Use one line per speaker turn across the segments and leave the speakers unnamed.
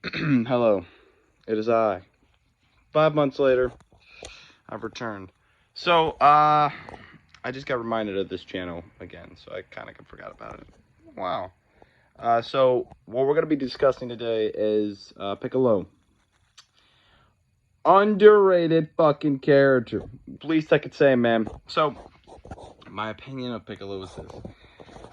Hello, it is I. 5 months later, I've returned. So, I just got reminded of this channel again, so I kind of forgot about it. Wow. So what we're gonna be discussing today is Piccolo. Underrated fucking character. Least I could say, man. So, my opinion of Piccolo is this.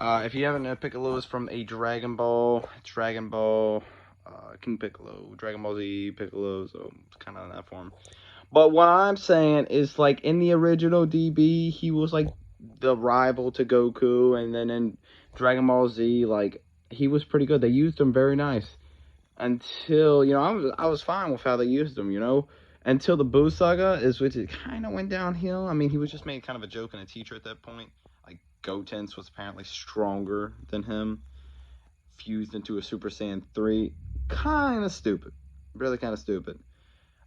If you haven't know, Piccolo is from a Dragon Ball, King Piccolo, Dragon Ball Z Piccolo, so it's kind of in that form. But what I'm saying is, like, in the original DB, he was, like, the rival to Goku, and then in Dragon Ball Z, like, he was pretty good. They used him very nice. Until, I was fine with how they used him, Until the Boo Saga, which it kind of went downhill. I mean, he was just made kind of a joke and a teacher at that point. Like, Gotenks was apparently stronger than him. Fused into a Super Saiyan 3. Kind of stupid. Really kind of stupid.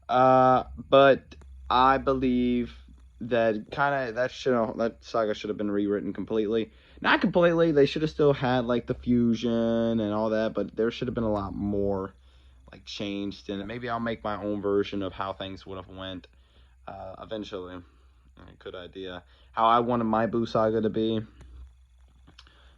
But I believe that that saga should have been rewritten completely. Not completely. They should have still had like the fusion and all that, but there should have been a lot more like changed in it. Maybe I'll make my own version of how things would have went eventually. Good idea. How I wanted my Buu saga to be.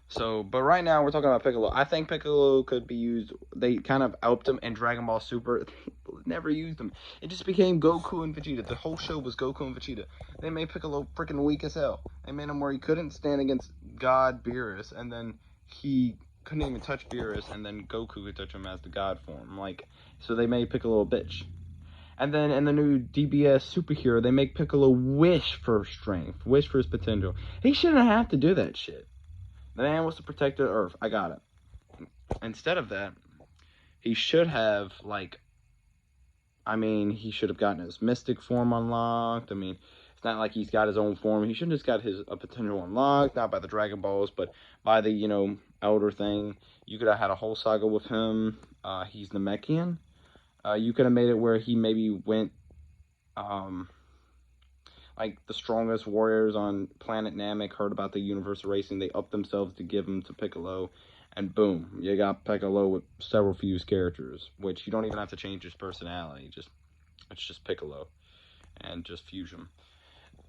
So, but right now we're talking about Piccolo. I think Piccolo could be used. They kind of upped him in Dragon Ball Super. They never used him. It just became Goku and Vegeta. The whole show was Goku and Vegeta. They made Piccolo freaking weak as hell. They made him where he couldn't stand against God Beerus, and then he couldn't even touch Beerus, and then Goku could touch him as the God form. Like, so they made Piccolo a bitch. And then in the new DBS superhero, they make Piccolo wish for strength, wish for his potential. He shouldn't have to do that shit. The man was to protect the Earth. I got it. Instead of that, he should have, he should have gotten his mystic form unlocked. I mean, it's not like he's got his own form. He shouldn't have just got his potential unlocked, not by the Dragon Balls, but by the, Elder thing. You could have had a whole saga with him. He's Namekian. You could have made it where he maybe went, like the strongest warriors on planet Namek heard about the universal racing. They upped themselves to give them to Piccolo, and boom, you got Piccolo with several fused characters, which you don't even have to change his personality. It's just Piccolo, and just fusion.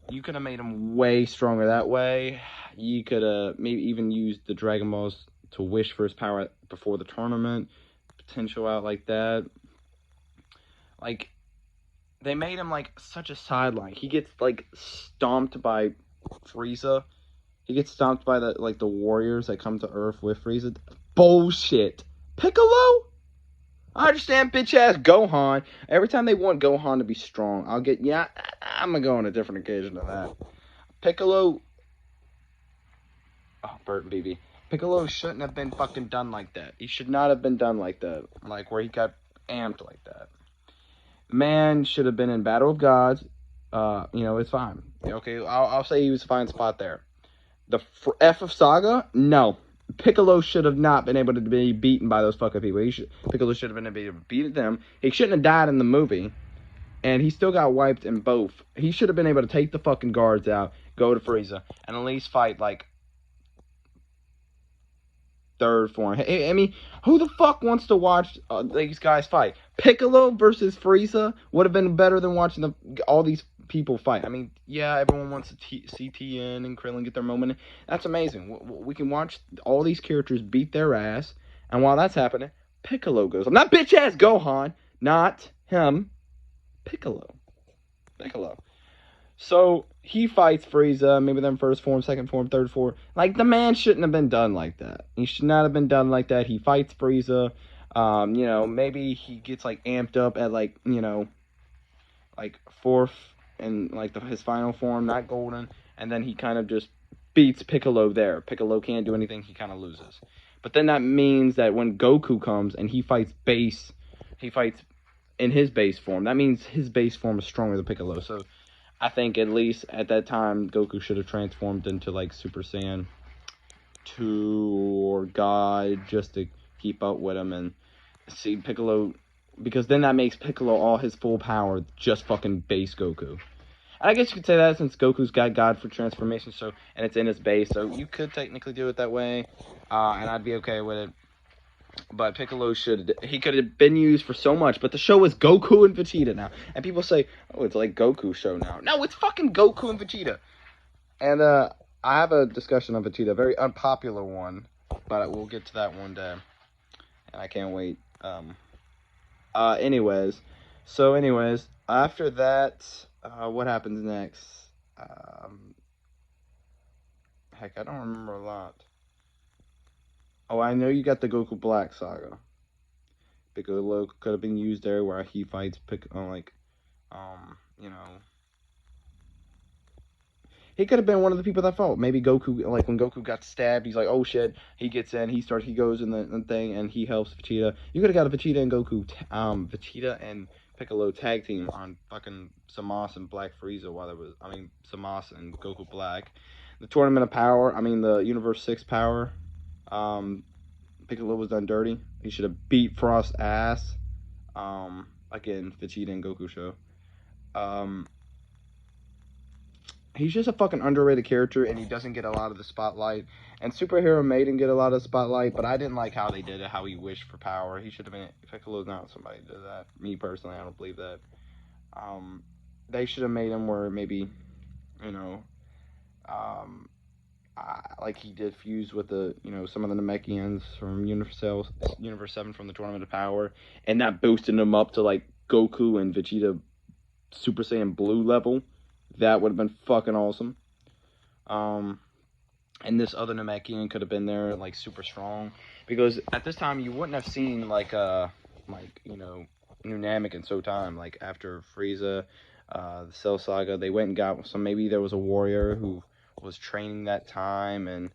You could have made him way stronger that way. You could have maybe even used the Dragon Balls to wish for his power before the tournament, potential out like that. Like, they made him like such a sideline. He gets like stomped by Frieza. He gets stomped by the warriors that come to Earth with Frieza. Bullshit. Piccolo? I understand bitch ass Gohan. Every time they want Gohan to be strong, I'm gonna go on a different occasion than that. Piccolo. Oh, Bert and BB. Piccolo shouldn't have been fucking done like that. He should not have been done like that. Like where he got amped like that. Man should have been in Battle of Gods. It's fine. Okay, I'll say he was a fine spot there. The F of Saga? No. Piccolo should have not been able to be beaten by those fucking people. Piccolo should have been able to beat them. He shouldn't have died in the movie. And he still got wiped in both. He should have been able to take the fucking guards out, go to Frieza, and at least fight, like, third form. Hey, I mean, who the fuck wants to watch these guys fight? Piccolo versus Frieza would have been better than watching all these people fight. I mean, yeah, everyone wants to see Tien and Krillin get their moment. That's amazing. We can watch all these characters beat their ass, and while that's happening, Piccolo goes. I'm not bitch ass Gohan, not him. Piccolo. So he fights Frieza, maybe them first form, second form, third form. Like, the man shouldn't have been done like that. He should not have been done like that. He fights Frieza. Maybe he gets like amped up at like fourth and like his final form, not golden, and then he kind of just beats Piccolo there. Piccolo can't do anything. He kind of loses. But then that means that when Goku comes and he fights in his base form. That means his base form is stronger than Piccolo. So I think at least at that time, Goku should have transformed into like Super Saiyan 2 or God just to keep up with him and see Piccolo. Because then that makes Piccolo all his full power just fucking base Goku. And I guess you could say that since Goku's got God for transformation, and it's in his base, so you could technically do it that way, and I'd be okay with it. But Piccolo he could have been used for so much, but the show is Goku and Vegeta now. And people say, oh, it's like Goku show now. No, it's fucking Goku and Vegeta. And I have a discussion on Vegeta, a very unpopular one, but we'll get to that one day. And I can't wait. Anyways, after that, what happens next? Heck, I don't remember a lot. Oh, I know you got the Goku Black saga. Piccolo could have been used there where he fights you know, he could have been one of the people that fought. Maybe Goku, like when Goku got stabbed, he's like, oh shit. He gets in, he goes in the thing, and he helps Vegeta. You could have got a Vegeta and Goku, Vegeta and Piccolo tag team on fucking Samas and Black Frieza Samas and Goku Black. The Tournament of Power, the Universe 6 Power. Piccolo was done dirty. He should have beat Frost's ass. Again, Vegeta and Goku show. He's just a fucking underrated character, and he doesn't get a lot of the spotlight. And Superhero Made him get a lot of spotlight, but I didn't like how they did it, how he wished for power. He should have been... Piccolo's not somebody who did that. Me, personally, I don't believe that. They should have made him where maybe, like he did fuse with the, some of the Namekians from Universe 7 from the Tournament of Power, and that boosted him up to, like, Goku and Vegeta Super Saiyan Blue level. That would have been fucking awesome. And this other Namekian could have been there, like, super strong. Because at this time, you wouldn't have seen, New Namek in so time. Like, after Frieza, the Cell Saga, they went and got some... Maybe there was a warrior who was training that time and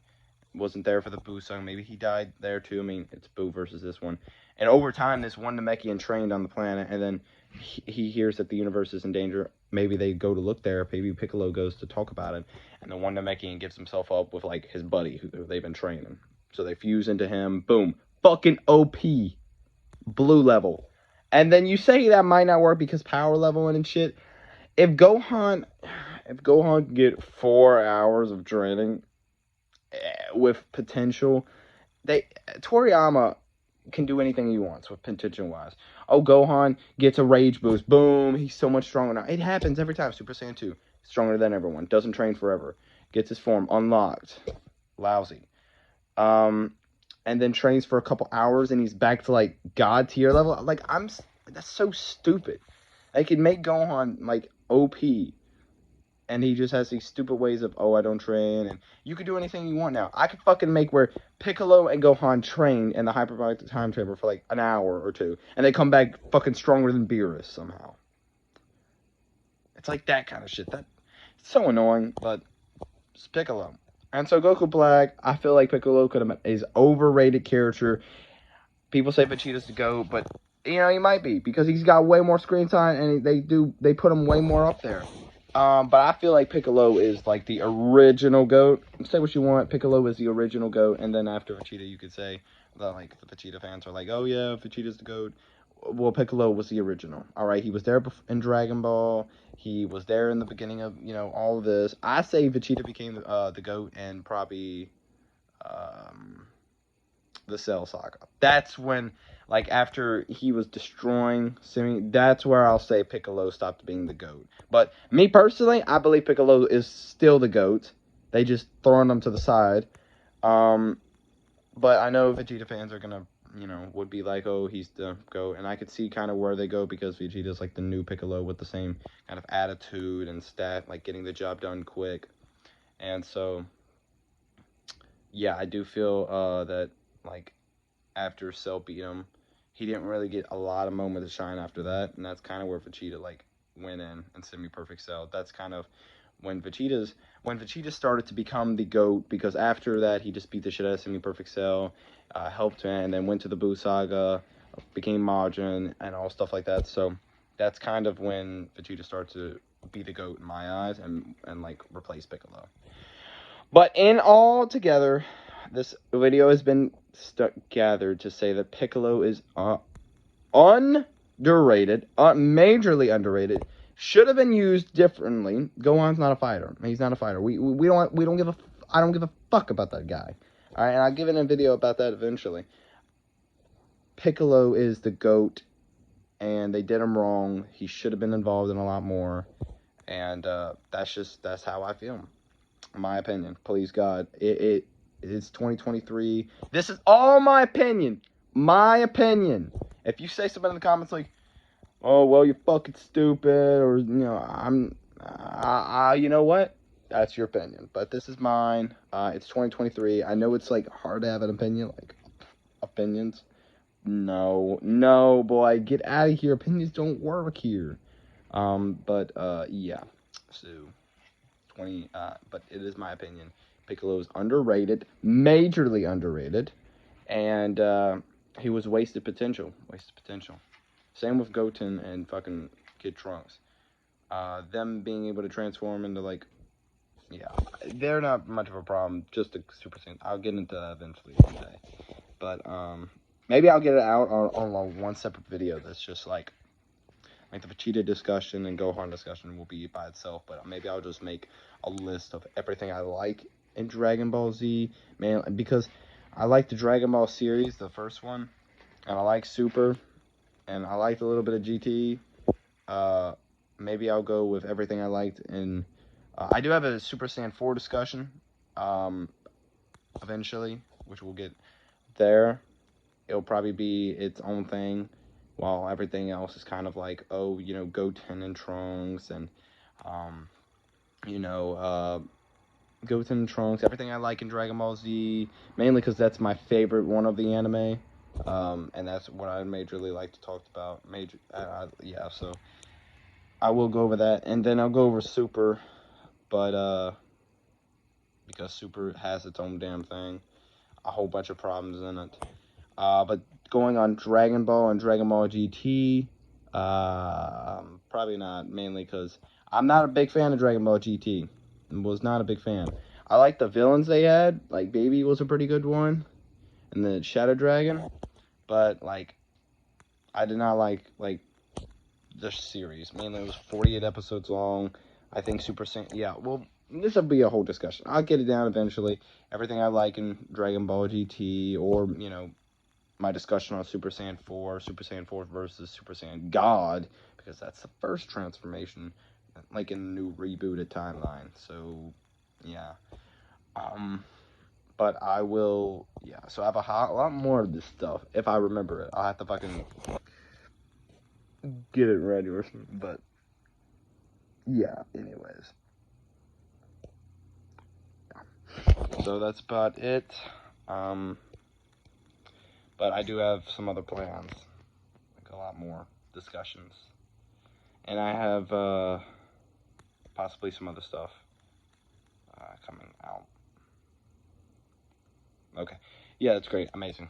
wasn't there for the Buu Sung. Maybe he died there, too. It's Buu versus this one. And over time, this one Namekian trained on the planet, and then he hears that the universe is in danger. Maybe they go to look there. Maybe Piccolo goes to talk about it. And the one Namekian gives himself up with, like, his buddy who they've been training. So they fuse into him. Boom. Fucking OP. Blue level. And then you say that might not work because power level and shit. If Gohan could get 4 hours of training with potential, Toriyama can do anything he wants with potential-wise. Oh, Gohan gets a rage boost. Boom. He's so much stronger now. It happens every time. Super Saiyan 2. Stronger than everyone. Doesn't train forever. Gets his form unlocked. Lousy. And then trains for a couple hours and he's back to, like, God tier level. Like, that's so stupid. They could make Gohan, like, OP. And he just has these stupid ways of, oh, I don't train. And you could do anything you want now. I could fucking make where Piccolo and Gohan train in the hyperbolic time chamber for like an hour or two. And they come back fucking stronger than Beerus somehow. It's like that kind of shit. That's so annoying, but it's Piccolo. And so Goku Black, I feel like Piccolo could have been his overrated character. People say Vegeta's the GOAT, but, he might be. Because he's got way more screen time and they put him way more up there. But I feel like Piccolo is, like, the original GOAT. Say what you want, Piccolo is the original GOAT, and then after Vegeta, you could say that, like, the Vegeta fans are like, oh, yeah, Vegeta's the GOAT. Well, Piccolo was the original, alright? He was there in Dragon Ball. He was there in the beginning of, all of this. I say Vegeta became the GOAT and probably the Cell Saga. That's when... Like, after he was destroying Simi, that's where I'll say Piccolo stopped being the GOAT. But me personally, I believe Piccolo is still the GOAT. They just throwing him to the side. But I know Vegeta fans are gonna, would be like, oh, he's the GOAT. And I could see kind of where they go because Vegeta's like the new Piccolo with the same kind of attitude and stat, like getting the job done quick. And so, yeah, I do feel that, like, after Cell beat him, he didn't really get a lot of moments to shine after that, and that's kind of where Vegeta, like, went in and semi-perfect Cell. That's kind of when Vegeta started to become the GOAT, because after that, he just beat the shit out of semi-perfect Cell, helped him, and then went to the Buu Saga, became Majin, and all stuff like that. So that's kind of when Vegeta started to be the GOAT in my eyes, and like, replace Piccolo. But in all together, this video has been gathered to say that Piccolo is underrated, majorly underrated. Should have been used differently. Gohan's not a fighter. He's not a fighter. I don't give a fuck about that guy. All right, and I'll give it a video about that eventually. Piccolo is the GOAT, and they did him wrong. He should have been involved in a lot more, and that's how I feel. My opinion. Please God, it's 2023. This is all my opinion. My opinion. If you say something in the comments like, "Oh well, you're fucking stupid," or you know what? That's your opinion. But this is mine. It's 2023. I know it's like hard to have an opinion, like opinions. No, boy, get out of here. Opinions don't work here. Yeah. So 20. But it is my opinion. Piccolo's underrated, majorly underrated, and he was wasted potential. Wasted potential. Same with Goten and fucking Kid Trunks. Them being able to transform into like, yeah, they're not much of a problem. Just a Super Saiyan. I'll get into that eventually one day. But maybe I'll get it out on one separate video that's just like the Vegeta discussion and Gohan discussion will be by itself. But maybe I'll just make a list of everything I like in Dragon Ball Z, man, because I like the Dragon Ball series, the first one, and I like Super, and I liked a little bit of GT. Maybe I'll go with everything I liked in. I do have a Super Saiyan 4 discussion, eventually, which we'll get there. It'll probably be its own thing, while everything else is kind of like, oh, you know, Goten and Trunks, and Goten and Trunks, everything I like in Dragon Ball Z, mainly because that's my favorite one of the anime, and that's what I majorly like to talk about. Yeah, so I will go over that, and then I'll go over Super, but because Super has its own damn thing, a whole bunch of problems in it. But going on Dragon Ball and Dragon Ball GT, probably not, mainly because I'm not a big fan of Dragon Ball GT. Was not a big fan. I like the villains they had, like Baby was a pretty good one, and the Shadow Dragon, but like I did not like the series. Mainly it was 48 episodes long. I think Super Saiyan, yeah, well, this will be a whole discussion. I'll get it down eventually. Everything I like in Dragon Ball GT, or, you know, my discussion on Super Saiyan 4, Super Saiyan 4 versus Super Saiyan God, because that's the first transformation, like in the new rebooted timeline. So, yeah. But I will, yeah. So I have a lot more of this stuff if I remember it. I'll have to fucking get it ready or something. But yeah. Anyways. So that's about it. But I do have some other plans, like a lot more discussions, and I have possibly some other stuff coming out. Okay, yeah, that's great, amazing.